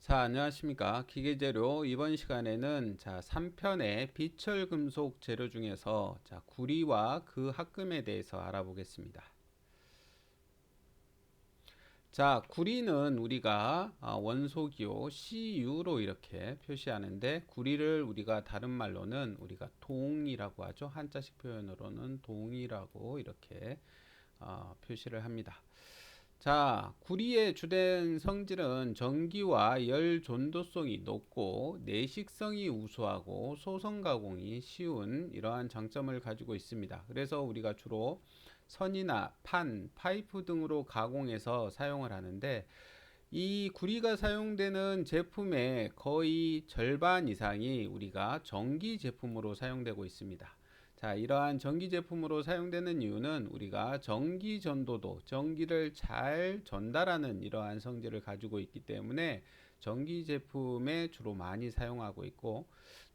자, 안녕하십니까. 기계재료 이번 시간에는 3편의 비철금속 재료 중에서 구리와 그 합금에 대해서 알아보겠습니다. 자, 구리는 우리가 원소기호 Cu로 이렇게 표시하는데, 구리를 우리가 다른 말로는 우리가 동이라고 하죠. 한자식 표현으로는 동이라고 이렇게 표시를 합니다. 자, 구리의 주된 성질은 전기와 열 전도성이 높고 내식성이 우수하고 소성 가공이 쉬운 이러한 장점을 가지고 있습니다. 그래서 우리가 주로 선이나 판, 파이프 등으로 가공해서 사용을 하는데, 이 구리가 사용되는 제품의 거의 절반 이상이 우리가 전기 제품으로 사용되고 있습니다. 자, 이러한 전기 제품으로 사용되는 이유는 우리가 전기 전도도, 전기를 잘 전달하는 이러한 성질을 가지고 있기 때문에 전기 제품에 주로 많이 사용하고 있고,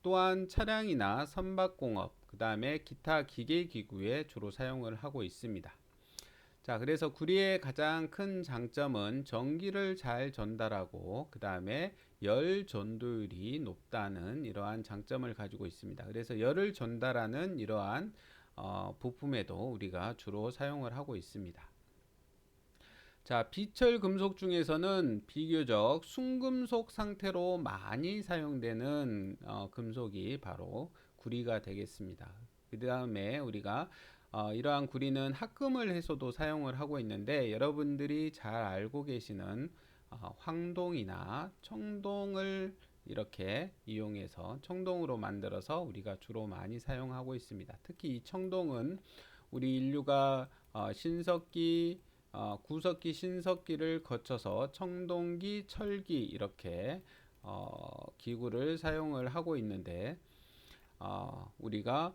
또한 차량이나 선박공업, 그 다음에 기타 기계 기구에 주로 사용을 하고 있습니다. 자, 그래서 구리의 가장 큰 장점은 전기를 잘 전달하고 그 다음에 열 전도율이 높다는 이러한 장점을 가지고 있습니다. 그래서 열을 전달하는 이러한 부품에도 우리가 주로 사용을 하고 있습니다. 자, 비철 금속 중에서는 비교적 순금속 상태로 많이 사용되는 금속이 바로 구리가 되겠습니다. 그 다음에 우리가 이러한 구리는 합금을 해서도 사용을 하고 있는데, 여러분들이 잘 알고 계시는 황동이나 청동을 이렇게 이용해서 청동으로 만들어서 우리가 주로 많이 사용하고 있습니다. 특히 이 청동은 우리 인류가 신석기, 구석기, 신석기를 거쳐서 청동기, 철기 이렇게 기구를 사용을 하고 있는데, 우리가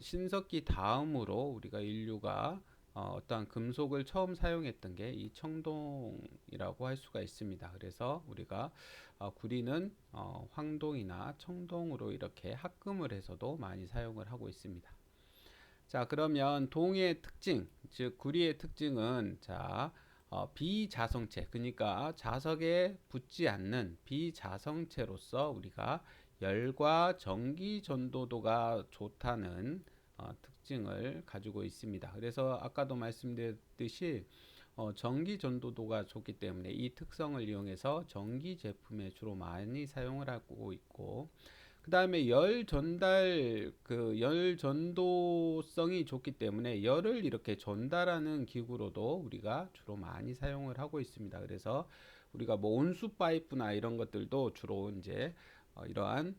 신석기 다음으로 우리가 인류가 어떠한 금속을 처음 사용했던 게 이 청동이라고 할 수가 있습니다. 그래서 우리가 구리는 황동이나 청동으로 이렇게 합금을 해서도 많이 사용을 하고 있습니다. 자, 그러면 동의 특징, 즉 구리의 특징은 비자성체, 그러니까 자석에 붙지 않는 비자성체로서 우리가 열과 전기 전도도가 좋다는 특징을 가지고 있습니다. 그래서 아까도 말씀드렸듯이 전기 전도도가 좋기 때문에 이 특성을 이용해서 전기 제품에 주로 많이 사용을 하고 있고, 그 다음에 열 전달, 그 열 전도성이 좋기 때문에 열을 이렇게 전달하는 기구로도 우리가 주로 많이 사용을 하고 있습니다. 그래서 우리가 뭐 온수 파이프나 이런 것들도 주로 이제 이러한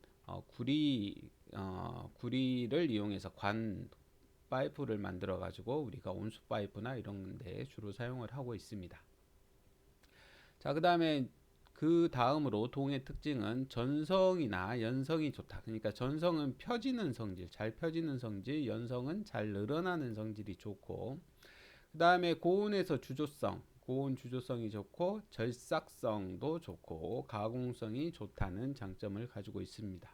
구리를 이용해서 관 파이프를 만들어 가지고 우리가 온수 파이프나 이런 데 주로 사용을 하고 있습니다. 자, 그 다음으로 동의 특징은 전성이나 연성이 좋다. 그러니까 전성은 펴지는 성질, 잘 펴지는 성질, 연성은 잘 늘어나는 성질이 좋고, 그 다음에 고온에서 주조성, 고온 주조성이 좋고, 절삭성도 좋고, 가공성이 좋다는 장점을 가지고 있습니다.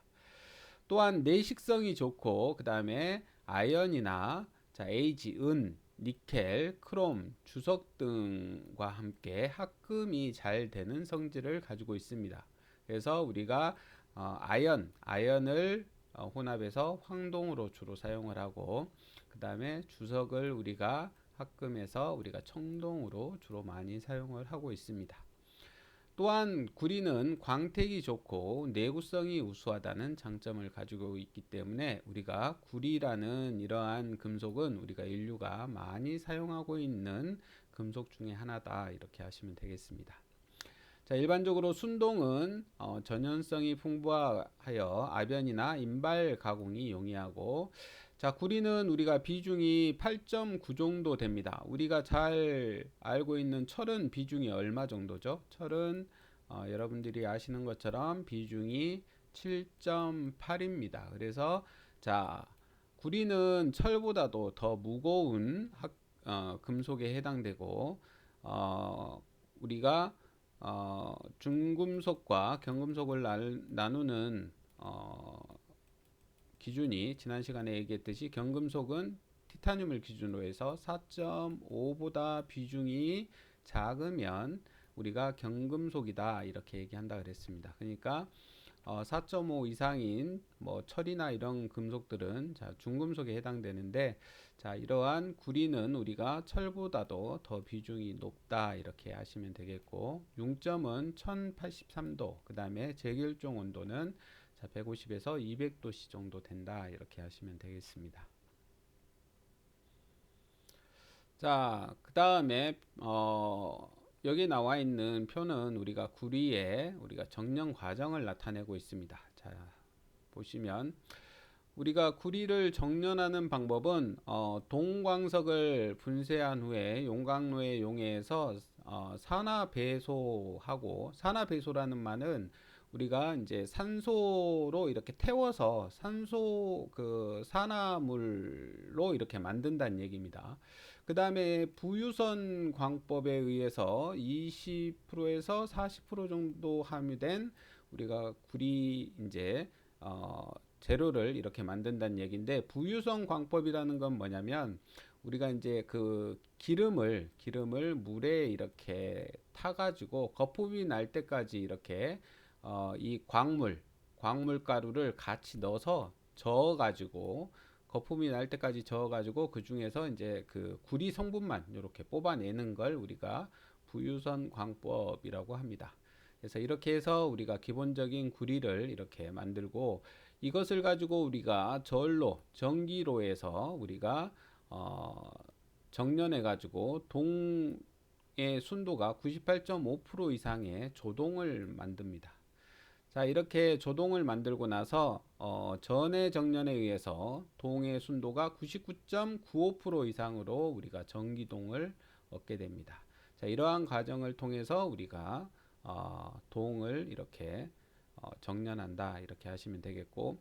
또한 내식성이 좋고, 그 다음에 아연이나 에이지, 은, 니켈, 크롬, 주석 등과 함께 합금이 잘 되는 성질을 가지고 있습니다. 그래서 우리가 아연을 혼합해서 황동으로 주로 사용을 하고, 그 다음에 주석을 우리가 합금해서 우리가 청동으로 주로 많이 사용을 하고 있습니다. 또한 구리는 광택이 좋고 내구성이 우수하다는 장점을 가지고 있기 때문에 우리가 구리라는 이러한 금속은 우리가 인류가 많이 사용하고 있는 금속 중에 하나다, 이렇게 하시면 되겠습니다. 자, 일반적으로 순동은 전연성이 풍부하여 아변이나 인발 가공이 용이하고, 자, 구리는 우리가 비중이 8.9 정도 됩니다. 우리가 잘 알고 있는 철은 비중이 얼마 정도죠? 철은 여러분들이 아시는 것처럼 비중이 7.8입니다. 그래서 구리는 철보다도 더 무거운 금속에 해당되고, 우리가 중금속과 경금속을 나누는 기준이 지난 시간에 얘기했듯이 경금속은 티타늄을 기준으로 해서 4.5보다 비중이 작으면 우리가 경금속이다 이렇게 얘기한다 그랬습니다. 그러니까 4.5 이상인 뭐 철이나 이런 금속들은 자, 중금속에 해당되는데, 자, 이러한 구리는 우리가 철보다도 더 비중이 높다 이렇게 하시면 되겠고, 융점은 1083도, 그 다음에 재결종 온도는 자, 150에서 200도씨 정도 된다 이렇게 하시면 되겠습니다. 자, 그 다음에 여기 나와 있는 표는 우리가 구리의 우리가 정령 과정을 나타내고 있습니다. 자, 보시면 우리가 구리를 정련하는 방법은 동광석을 분쇄한 후에 용광로에 용해서 산화배소하고, 산화배소라는 말은 우리가 이제 산소로 이렇게 태워서 산소 그 산화물로 이렇게 만든다는 얘기입니다. 그 다음에 부유선 광법에 의해서 20%에서 40% 정도 함유된 우리가 구리 이제 재료를 이렇게 만든다는 얘기인데, 부유성 광법이라는 건 뭐냐면 우리가 이제 그 기름을 물에 이렇게 타가지고 거품이 날 때까지 이렇게 이 광물 가루를 같이 넣어서 저어가지고 거품이 날 때까지 저어가지고 그 중에서 이제 그 구리 성분만 이렇게 뽑아내는 걸 우리가 부유선 광법이라고 합니다. 그래서 이렇게 해서 우리가 기본적인 구리를 이렇게 만들고, 이것을 가지고 우리가 절로 전기로에서 우리가 정련해 가지고 동의 순도가 98.5% 이상의 조동을 만듭니다. 자, 이렇게 조동을 만들고 나서 전해 정련에 의해서 동의 순도가 99.95% 이상으로 우리가 전기동을 얻게 됩니다. 자, 이러한 과정을 통해서 우리가 동을 이렇게 정련한다 이렇게 하시면 되겠고,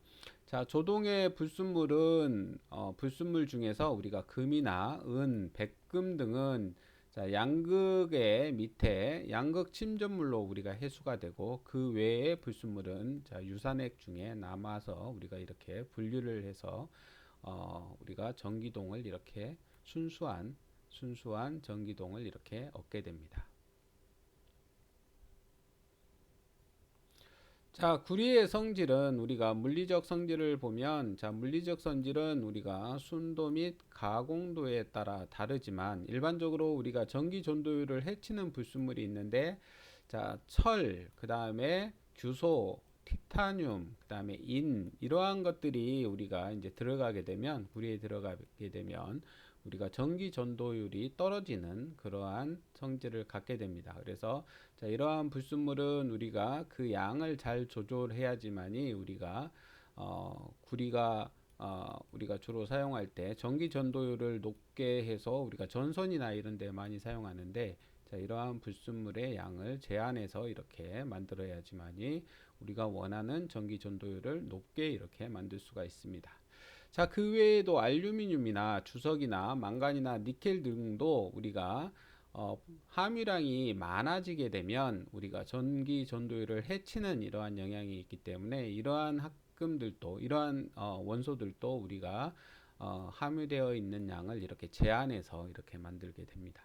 자, 조동의 불순물은 불순물 중에서 우리가 금이나 은, 백금 등은 자, 양극의 밑에 양극 침전물로 우리가 해수가 되고, 그 외의 불순물은 자, 유산액 중에 남아서 우리가 이렇게 분류를 해서 우리가 전기동을 이렇게 순수한 전기동을 이렇게 얻게 됩니다. 자, 구리의 성질은 우리가 물리적 성질을 보면, 자, 물리적 성질은 우리가 순도 및 가공도에 따라 다르지만 일반적으로 우리가 전기 전도율을 해치는 불순물이 있는데, 자, 철, 그 다음에 규소, 티타늄, 그 다음에 인, 이러한 것들이 우리가 이제 들어가게 되면, 구리에 들어가게 되면 우리가 전기 전도율이 떨어지는 그러한 성질을 갖게 됩니다. 그래서 자, 이러한 불순물은 우리가 그 양을 잘 조절해야지만이 우리가 구리가 우리가 주로 사용할 때 전기 전도율을 높게 해서 우리가 전선이나 이런 데 많이 사용하는데, 자, 이러한 불순물의 양을 제한해서 이렇게 만들어야지만이 우리가 원하는 전기 전도율을 높게 이렇게 만들 수가 있습니다. 자, 그 외에도 알루미늄이나 주석이나 망간이나 니켈 등도 우리가 함유량이 많아지게 되면 우리가 전기 전도율을 해치는 이러한 영향이 있기 때문에, 이러한 합금들도 이러한 원소들도 우리가 함유되어 있는 양을 이렇게 제한해서 이렇게 만들게 됩니다.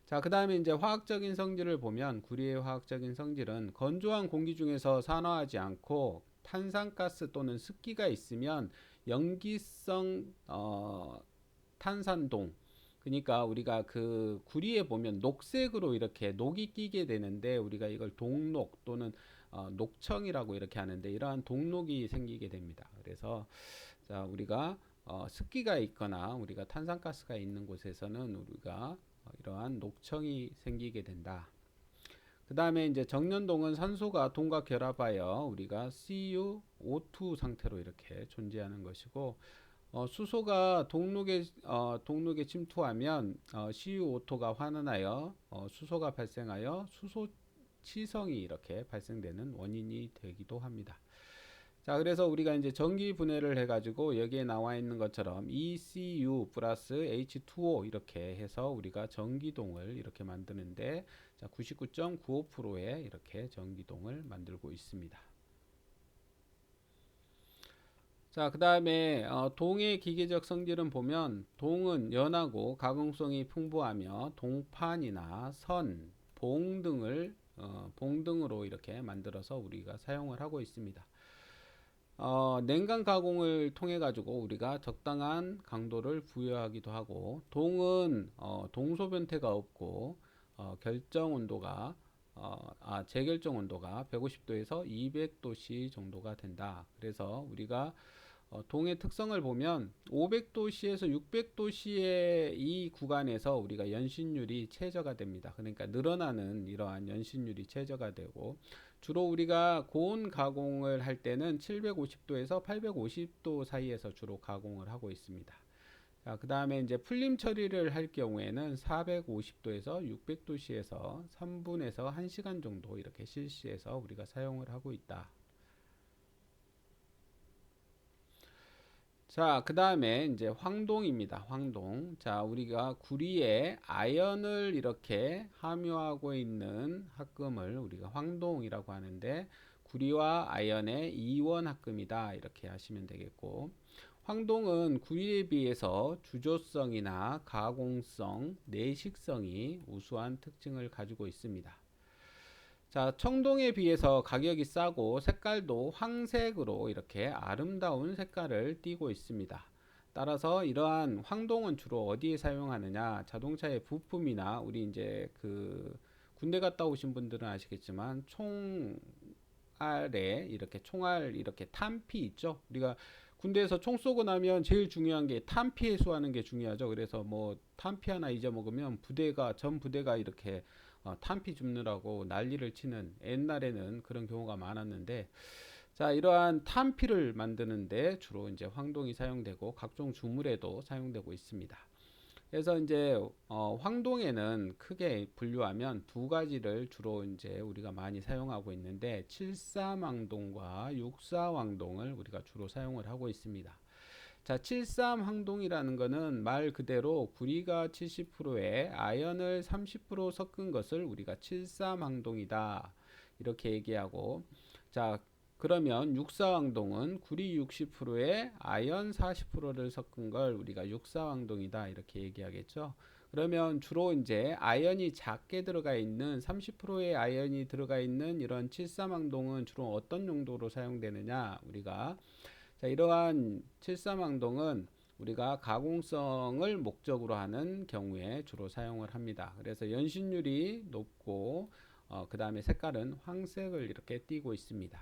자, 그 다음에 이제 화학적인 성질을 보면, 구리의 화학적인 성질은 건조한 공기 중에서 산화하지 않고 탄산가스 또는 습기가 있으면 염기성 탄산동, 그러니까 우리가 그 구리에 보면 녹색으로 이렇게 녹이 끼게 되는데, 우리가 이걸 동록 또는 녹청이라고 이렇게 하는데, 이러한 동록이 생기게 됩니다. 그래서 자, 우리가 습기가 있거나 우리가 탄산가스가 있는 곳에서는 우리가 이러한 녹청이 생기게 된다. 그 다음에 이제 정년동은 산소가 동과 결합하여 우리가 CuO2 상태로 이렇게 존재하는 것이고, 수소가 동록에 침투하면 CuO2가 환원하여 수소가 발생하여 수소 치성이 이렇게 발생되는 원인이 되기도 합니다. 자, 그래서 우리가 이제 전기 분해를 해가지고 여기에 나와 있는 것처럼 ECU 플러스 H2O 이렇게 해서 우리가 전기동을 이렇게 만드는데, 자, 99.95%의 이렇게 전기동을 만들고 있습니다. 자, 그 다음에 동의 기계적 성질은 보면, 동은 연하고 가공성이 풍부하며 동판이나 선, 봉등으로 이렇게 만들어서 우리가 사용을 하고 있습니다. 냉간 가공을 통해 가지고 우리가 적당한 강도를 부여하기도 하고, 동은 동소 변태가 없고 결정 온도가 재결정 온도가 150도에서 200도씨 정도가 된다. 그래서 우리가 동의 특성을 보면 500도씨에서 600도씨의 이 구간에서 우리가 연신율이 최저가 됩니다. 그러니까 늘어나는 이러한 연신율이 최저가 되고, 주로 우리가 고온 가공을 할 때는 750도에서 850도 사이에서 주로 가공을 하고 있습니다. 자, 그 다음에 이제 풀림 처리를 할 경우에는 450도에서 600도씨에서 3분에서 1시간 정도 이렇게 실시해서 우리가 사용을 하고 있다. 자, 그 다음에 이제 황동입니다. 황동. 자, 우리가 구리에 아연을 이렇게 함유하고 있는 합금을 우리가 황동이라고 하는데, 구리와 아연의 이원 합금이다, 이렇게 하시면 되겠고, 황동은 구리에 비해서 주조성이나 가공성, 내식성이 우수한 특징을 가지고 있습니다. 자, 청동에 비해서 가격이 싸고 색깔도 황색으로 이렇게 아름다운 색깔을 띠고 있습니다. 따라서 이러한 황동은 주로 어디에 사용하느냐? 자동차의 부품이나, 우리 이제 그 군대 갔다 오신 분들은 아시겠지만 총알에 이렇게 총알 이렇게 탄피 있죠? 우리가 군대에서 총 쏘고 나면 제일 중요한 게 탄피 해소하는 게 중요하죠. 그래서 뭐 탄피 하나 잊어먹으면 전 부대가 이렇게 탄피 줍느라고 난리를 치는, 옛날에는 그런 경우가 많았는데, 자, 이러한 탄피를 만드는데 주로 이제 황동이 사용되고 각종 주물에도 사용되고 있습니다. 그래서 이제 황동에는 크게 분류하면 두 가지를 주로 이제 우리가 많이 사용하고 있는데, 7삼황동과 6사황동을 우리가 주로 사용을 하고 있습니다. 자, 73황동이라는 거는 말 그대로 구리가 70%에 아연을 30% 섞은 것을 우리가 73황동이다, 이렇게 얘기하고, 자, 그러면 6사황동은 구리 60%에 아연 40%를 섞은 걸 우리가 6사황동이다, 이렇게 얘기하겠죠. 그러면 주로 이제 아연이 작게 들어가 있는 30%의 아연이 들어가 있는 이런 73황동은 주로 어떤 용도로 사용되느냐? 우리가 자, 이러한 73황동은 우리가 가공성을 목적으로 하는 경우에 주로 사용을 합니다. 그래서 연신율이 높고 그 다음에 색깔은 황색을 이렇게 띠고 있습니다.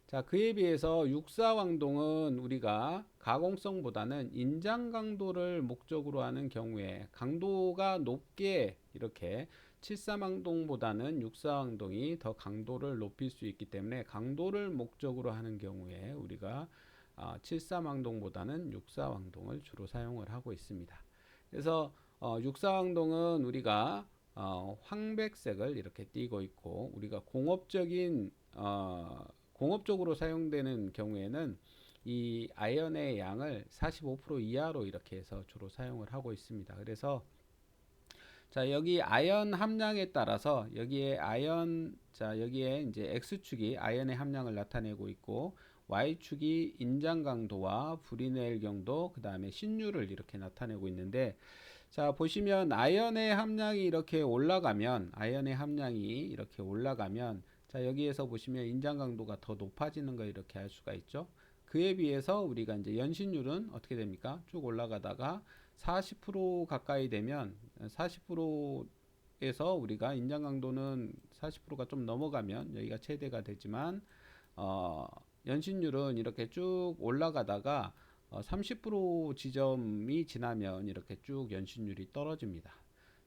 자, 그에 비해서 6사황동은 우리가 가공성보다는 인장 강도를 목적으로 하는 경우에 강도가 높게, 이렇게 73황동보다는 6사황동이 더 강도를 높일 수 있기 때문에 강도를 목적으로 하는 경우에 우리가 73황동보다는 6사황동을 주로 사용을 하고 있습니다. 그래서 6사황동은 우리가 황백색을 이렇게 띠고 있고, 우리가 공업적으로 사용되는 경우에는 이 아연의 양을 45% 이하로 이렇게 해서 주로 사용을 하고 있습니다. 그래서 자, 여기 아연 함량에 따라서 여기에 여기에 이제 X축이 아연의 함량을 나타내고 있고, Y축이 인장 강도와 불이넬 경도, 그 다음에 신유를 이렇게 나타내고 있는데, 자, 보시면 아연의 함량이 이렇게 올라가면, 자, 여기에서 보시면 인장 강도가 더 높아지는 걸 이렇게 알 수가 있죠. 그에 비해서 우리가 이제 연신율은 어떻게 됩니까? 쭉 올라가다가 40% 가까이 되면, 40%에서 우리가 인장 강도는 40%가 좀 넘어가면 여기가 최대가 되지만, 연신율은 이렇게 쭉 올라가다가 30% 지점이 지나면 이렇게 쭉 연신율이 떨어집니다.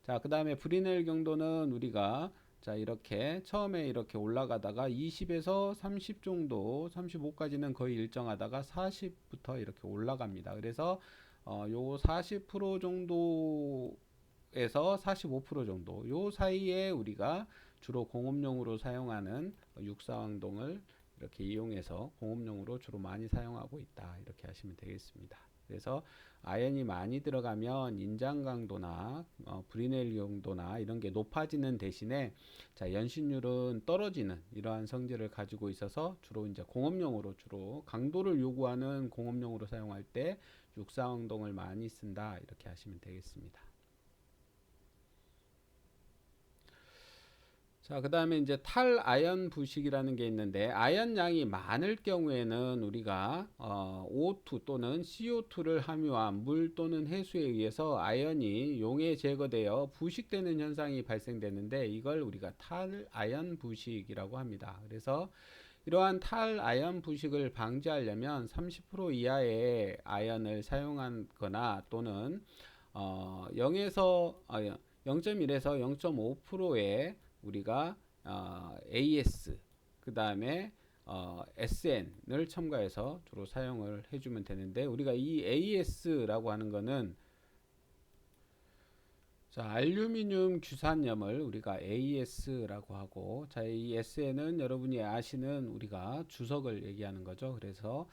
자, 그 다음에 브리넬 경도는 우리가 자, 이렇게 처음에 이렇게 올라가다가 20에서 30 정도, 35까지는 거의 일정하다가 40부터 이렇게 올라갑니다. 그래서 요 40% 정도에서 45% 정도, 요 사이에 우리가 주로 공업용으로 사용하는 육사황동을 이렇게 이용해서 공업용으로 주로 많이 사용하고 있다, 이렇게 하시면 되겠습니다. 그래서 아연이 많이 들어가면 인장 강도나 브리넬 용도나 이런 게 높아지는 대신에, 자, 연신율은 떨어지는 이러한 성질을 가지고 있어서 주로 이제 공업용으로, 주로 강도를 요구하는 공업용으로 사용할 때 육사황동을 많이 쓴다, 이렇게 하시면 되겠습니다. 자, 그 다음에 이제 탈아연 부식이라는 게 있는데, 아연 양이 많을 경우에는 우리가 O2 또는 CO2를 함유한 물 또는 해수에 의해서 아연이 용해 제거되어 부식되는 현상이 발생되는데, 이걸 우리가 탈아연 부식이라고 합니다. 그래서 이러한 탈아연 부식을 방지하려면 30% 이하의 아연을 사용하거나 또는 0.1에서 0.5%의 우리가 AS 그 다음에 SN을 첨가해서 주로 사용을 해주면 되는데, 우리가 이 AS라고 하는 거는 자, 알루미늄 규산염을 우리가 AS라고 하고, 자, 이 SN은 여러분이 아시는 우리가 주석을 얘기하는 거죠. 그래서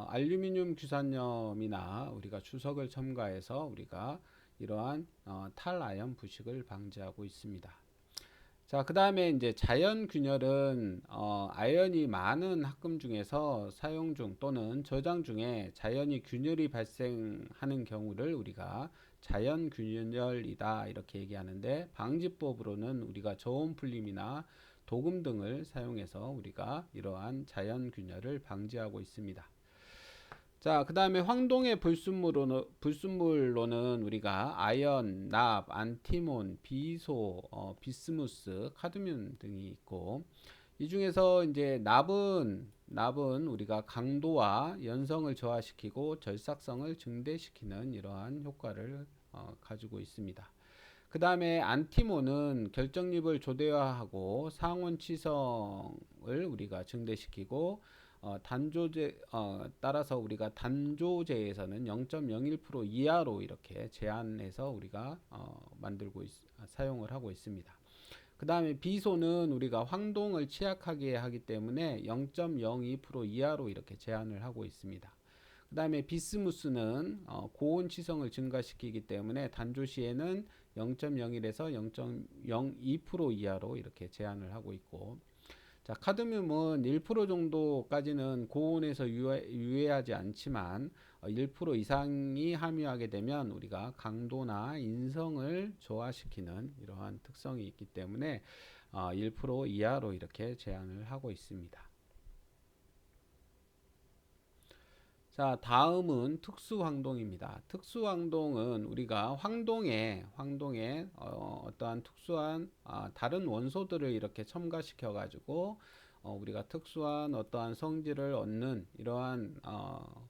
알루미늄 규산염이나 우리가 주석을 첨가해서 우리가 이러한 탈아연 부식을 방지하고 있습니다. 자, 그 다음에 이제 자연균열은 아연이 많은 합금 중에서 사용 중 또는 저장 중에 자연히 균열이 발생하는 경우를 우리가 자연균열이다 이렇게 얘기하는데, 방지법으로는 우리가 저온풀림이나 도금 등을 사용해서 우리가 이러한 자연균열을 방지하고 있습니다. 자, 그 다음에 황동의 불순물로는 우리가 아연, 납, 안티몬, 비소, 비스무스, 카드뮴 등이 있고, 이 중에서 이제 납은 우리가 강도와 연성을 저하시키고 절삭성을 증대시키는 이러한 효과를 가지고 있습니다. 그 다음에 안티몬은 결정립을 조대화하고 상온치성을 우리가 증대시키고, 단조제 따라서 우리가 단조제에서는 0.01% 이하로 이렇게 제한해서 우리가 사용을 하고 있습니다. 그 다음에 비소는 우리가 황동을 취약하게 하기 때문에 0.02% 이하로 이렇게 제한을 하고 있습니다. 그 다음에 비스무스는 고온치성을 증가시키기 때문에 단조 시에는 0.01에서 0.02% 이하로 이렇게 제한을 하고 있고, 자, 카드뮴은 1% 정도까지는 고온에서 유해하지 않지만 1% 이상이 함유하게 되면 우리가 강도나 인성을 저하시키는 이러한 특성이 있기 때문에 1% 이하로 이렇게 제한을 하고 있습니다. 자, 다음은 특수황동입니다. 특수황동은 우리가 황동에 어떠한 특수한 다른 원소들을 이렇게 첨가시켜 가지고 우리가 특수한 어떠한 성질을 얻는 이러한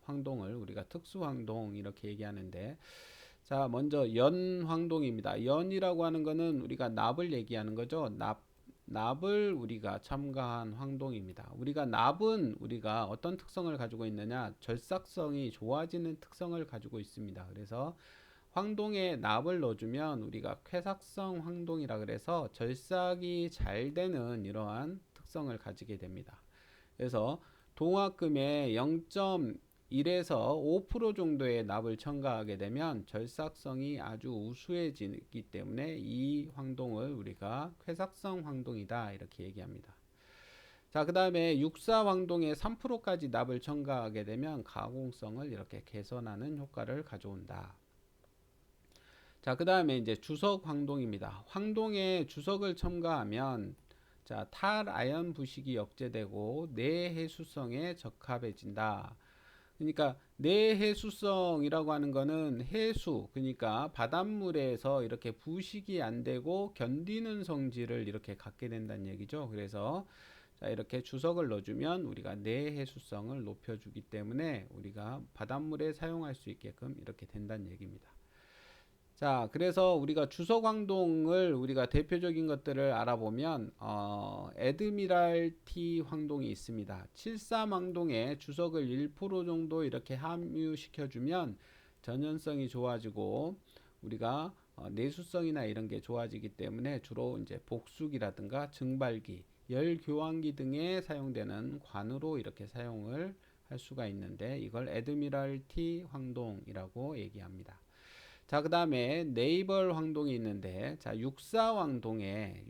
황동을 우리가 특수황동 이렇게 얘기하는데, 자, 먼저 연황동입니다. 연이라고 하는 거는 우리가 납을 얘기하는 거죠. 납을 우리가 첨가한 황동입니다. 우리가 납은 우리가 어떤 특성을 가지고 있느냐, 절삭성이 좋아지는 특성을 가지고 있습니다. 그래서 황동에 납을 넣어주면 우리가 쾌삭성 황동이라 그래서 절삭이 잘 되는 이러한 특성을 가지게 됩니다. 그래서 동화금에 0.1에서 5% 정도의 납을 첨가하게 되면 절삭성이 아주 우수해지기 때문에 이 황동을 우리가 쾌삭성 황동이다 이렇게 얘기합니다. 자, 그 다음에 육사 황동에 3%까지 납을 첨가하게 되면 가공성을 이렇게 개선하는 효과를 가져온다. 자, 그 다음에 이제 주석 황동입니다. 황동에 주석을 첨가하면 자, 탈아연 부식이 억제되고 내해수성에 적합해진다. 그러니까 내해수성이라고 하는 거는 해수, 그러니까 바닷물에서 이렇게 부식이 안 되고 견디는 성질을 이렇게 갖게 된다는 얘기죠. 그래서 자, 이렇게 주석을 넣어주면 우리가 내해수성을 높여주기 때문에 우리가 바닷물에 사용할 수 있게끔 이렇게 된다는 얘기입니다. 자, 그래서 우리가 주석 황동을 우리가 대표적인 것들을 알아보면 에드미랄티 황동이 있습니다. 73 황동에 주석을 1% 정도 이렇게 함유시켜주면 전연성이 좋아지고 우리가 내수성이나 이런 게 좋아지기 때문에 주로 이제 복수기라든가 증발기, 열교환기 등에 사용되는 관으로 이렇게 사용을 할 수가 있는데, 이걸 에드미랄티 황동이라고 얘기합니다. 자, 그 다음에 네이벌 황동이 있는데, 자, 육사황동에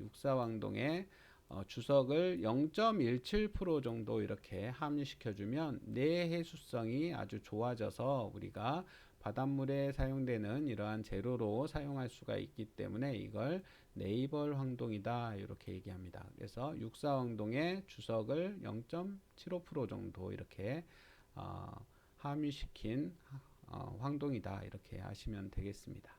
주석을 0.17% 정도 이렇게 함유시켜주면 내해수성이 아주 좋아져서 우리가 바닷물에 사용되는 이러한 재료로 사용할 수가 있기 때문에 이걸 네이벌 황동이다 이렇게 얘기합니다. 그래서 육사 황동의 주석을 0.75% 정도 이렇게 함유시킨 황동이다 이렇게 하시면 되겠습니다.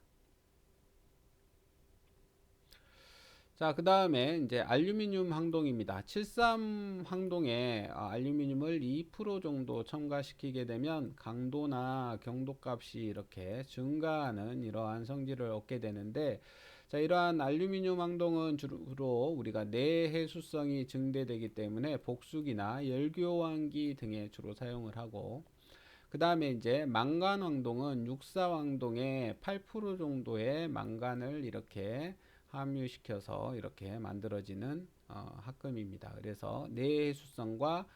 자, 그 다음에 이제 알루미늄 황동입니다. 73 황동에 알루미늄을 2% 정도 첨가시키게 되면 강도나 경도 값이 이렇게 증가하는 이러한 성질을 얻게 되는데, 자, 이러한 알루미늄 황동은 주로 우리가 내해수성이 증대되기 때문에 복수기나 열교환기 등에 주로 사용을 하고, 그 다음에 이제 망간 황동은 육사 황동의 8% 정도의 망간을 이렇게 함유시켜서 이렇게 만들어지는 합금입니다. 그래서 내해수성과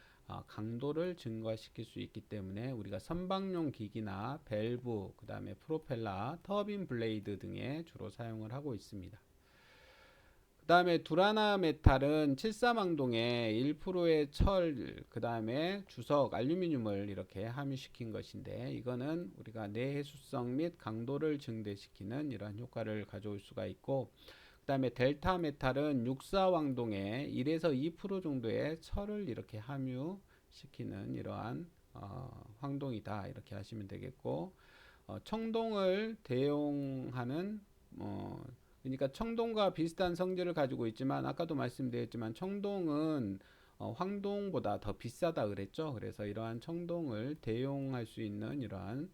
강도를 증가시킬 수 있기 때문에 우리가 선박용 기기나 밸브, 그 다음에 프로펠러, 터빈 블레이드 등에 주로 사용을 하고 있습니다. 그 다음에 두라나 메탈은 73항동에 1%의 철, 그 다음에 주석, 알루미늄을 이렇게 함유시킨 것인데, 이거는 우리가 내해수성 및 강도를 증대시키는 이러한 효과를 가져올 수가 있고, 그 다음에 델타 메탈은 64황동에 1에서 2% 정도의 철을 이렇게 함유시키는 이러한 황동이다 이렇게 하시면 되겠고, 청동을 대용하는 그러니까 청동과 비슷한 성질을 가지고 있지만, 아까도 말씀드렸지만 청동은 황동보다 더 비싸다 그랬죠. 그래서 이러한 청동을 대용할 수 있는 이러한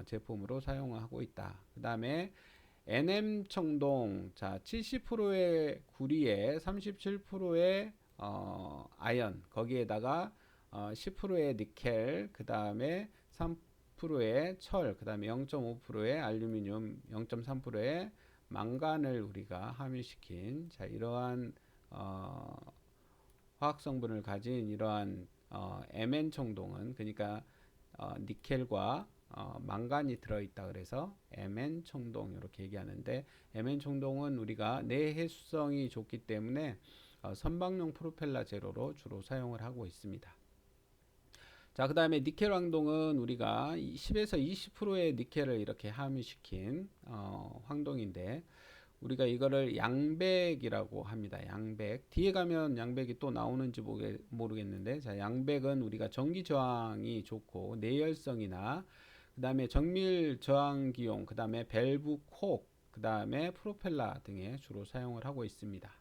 제품으로 사용하고 있다. 그 다음에 NM 청동, 자 70%의 구리에 37%의 아연, 거기에다가 10%의 니켈, 그 다음에 3%의 철, 그 다음에 0.5%의 알루미늄, 0.3%의 망간을 우리가 함유시킨, 자 이러한 화학 성분을 가진 이러한 Mn 청동은, 그러니까 니켈과 망간이 들어있다 그래서 Mn 청동 이렇게 얘기하는데, Mn 청동은 우리가 내해수성이 좋기 때문에 선박용 프로펠러 재료로 주로 사용을 하고 있습니다. 자, 그 다음에 니켈 황동은 우리가 10에서 20%의 니켈을 이렇게 함유시킨 황동인데, 우리가 이거를 양백이라고 합니다. 양백. 뒤에 가면 양백이 또 나오는지 모르겠는데, 자, 양백은 우리가 전기 저항이 좋고 내열성이나 그 다음에 정밀 저항기용, 그 다음에 밸브 콕, 그 다음에 프로펠러 등에 주로 사용을 하고 있습니다.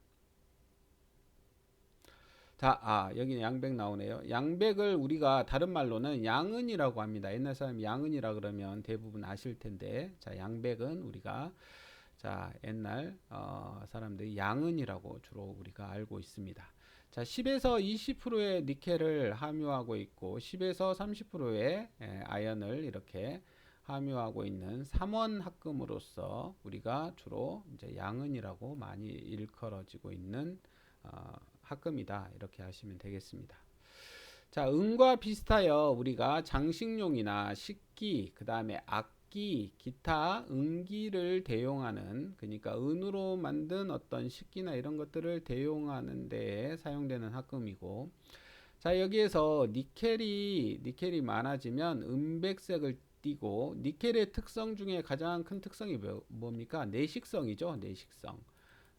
자, 여기 양백 나오네요. 양백을 우리가 다른 말로는 양은이라고 합니다. 옛날 사람 양은이라 그러면 대부분 아실 텐데, 자, 양백은 우리가 옛날 사람들이 양은이라고 주로 우리가 알고 있습니다. 자, 10에서 20%의 니켈을 함유하고 있고 10에서 30%의 아연을 이렇게 함유하고 있는 3원 합금으로서 우리가 주로 이제 양은이라고 많이 일컬어지고 있는 합금이다 이렇게 하시면 되겠습니다. 자, 은과 비슷하여 우리가 장식용이나 식기, 그 다음에 악기, 기타 은기를 대용하는, 그러니까 은으로 만든 어떤 식기나 이런 것들을 대용하는 데에 사용되는 합금이고, 자, 여기에서 니켈이 많아지면 은백색을 띠고, 니켈의 특성 중에 가장 큰 특성이 뭡니까? 내식성이죠.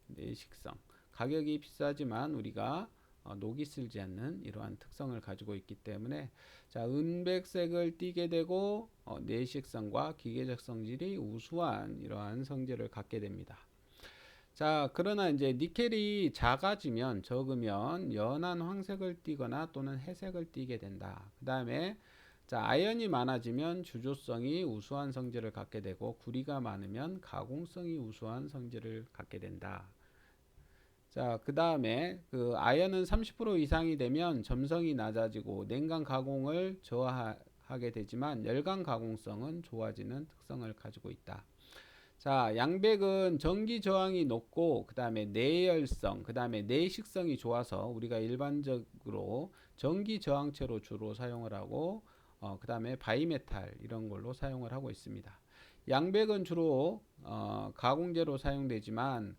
내식성. 가격이 비싸지만 우리가 녹이 슬지 않는 이러한 특성을 가지고 있기 때문에, 자, 은백색을 띠게 되고 내식성과 기계적 성질이 우수한 이러한 성질을 갖게 됩니다. 자, 그러나 이제 니켈이 적으면 연한 황색을 띠거나 또는 회색을 띠게 된다. 그 다음에 자, 아연이 많아지면 주조성이 우수한 성질을 갖게 되고, 구리가 많으면 가공성이 우수한 성질을 갖게 된다. 자, 그 다음에 그 아연은 30% 이상이 되면 점성이 낮아지고 냉각 가공을 저하하게 되지만 열강 가공성은 좋아지는 특성을 가지고 있다. 자, 양백은 전기 저항이 높고 그 다음에 내열성, 그 다음에 내식성이 좋아서 우리가 일반적으로 전기 저항체로 주로 사용을 하고 그 다음에 바이메탈 이런 걸로 사용을 하고 있습니다. 양백은 주로 가공제로 사용되지만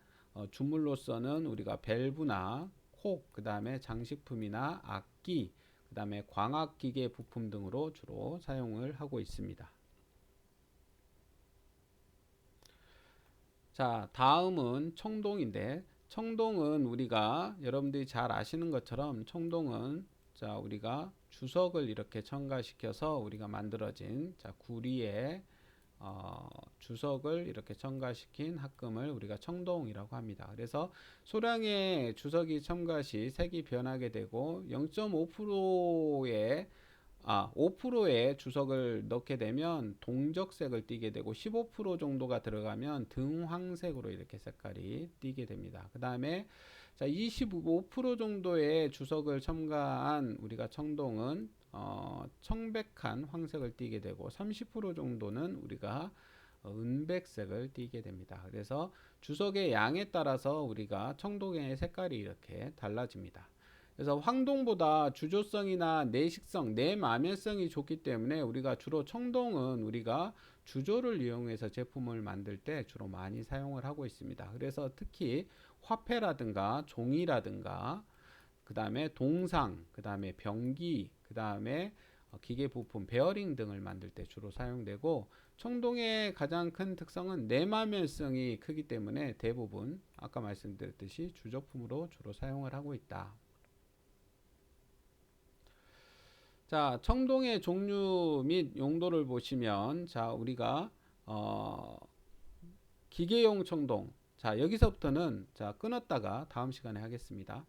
주물로서는 우리가 밸브나 콕, 그 다음에 장식품이나 악기, 그 다음에 광학기계 부품 등으로 주로 사용을 하고 있습니다. 자, 다음은 청동인데 청동은 우리가 여러분들이 잘 아시는 것처럼 청동은 자, 우리가 주석을 이렇게 첨가시켜서 우리가 만들어진 자, 구리에 주석을 이렇게 첨가시킨 합금을 우리가 청동이라고 합니다. 그래서 소량의 주석이 첨가 시 색이 변하게 되고 0.5%의 5%의 주석을 넣게 되면 동적색을 띠게 되고 15% 정도가 들어가면 등황색으로 이렇게 색깔이 띠게 됩니다. 그 다음에 자, 25% 정도의 주석을 첨가한 우리가 청동은 청백한 황색을 띠게 되고 30% 정도는 우리가 은백색을 띠게 됩니다. 그래서 주석의 양에 따라서 우리가 청동의 색깔이 이렇게 달라집니다. 그래서 황동보다 주조성이나 내식성, 내마멸성이 좋기 때문에 우리가 주로 청동은 우리가 주조를 이용해서 제품을 만들 때 주로 많이 사용을 하고 있습니다. 그래서 특히 화폐라든가 종이라든가 그 다음에 동상, 그 다음에 병기, 그 다음에 기계 부품, 베어링 등을 만들 때 주로 사용되고 청동의 가장 큰 특성은 내마멸성이 크기 때문에 대부분 아까 말씀드렸듯이 주조품으로 주로 사용을 하고 있다. 자, 청동의 종류 및 용도를 보시면 자, 우리가 기계용 청동. 자, 여기서부터는 자, 끊었다가 다음 시간에 하겠습니다.